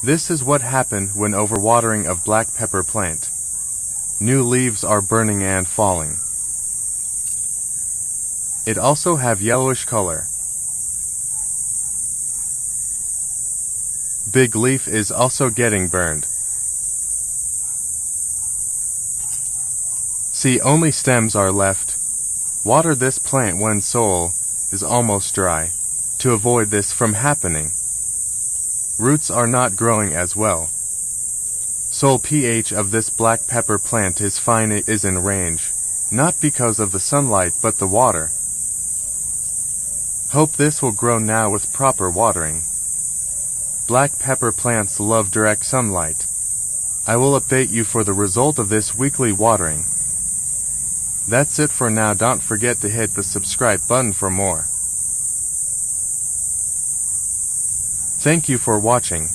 This is what happened when overwatering of black pepper plant. New leaves are burning and falling. It also have yellowish color. Big leaf is also getting burned. See, only stems are left. Water this plant when soil is almost dry, to avoid this from happening. Roots are not growing as well. Soil pH of this black pepper plant is fine. It is in range, not because of the sunlight but the water. Hope this will grow now with proper watering. Black pepper plants love direct sunlight. I will update you for the result of this weekly watering. That's it for now. Don't forget to hit the subscribe button for more. Thank you for watching.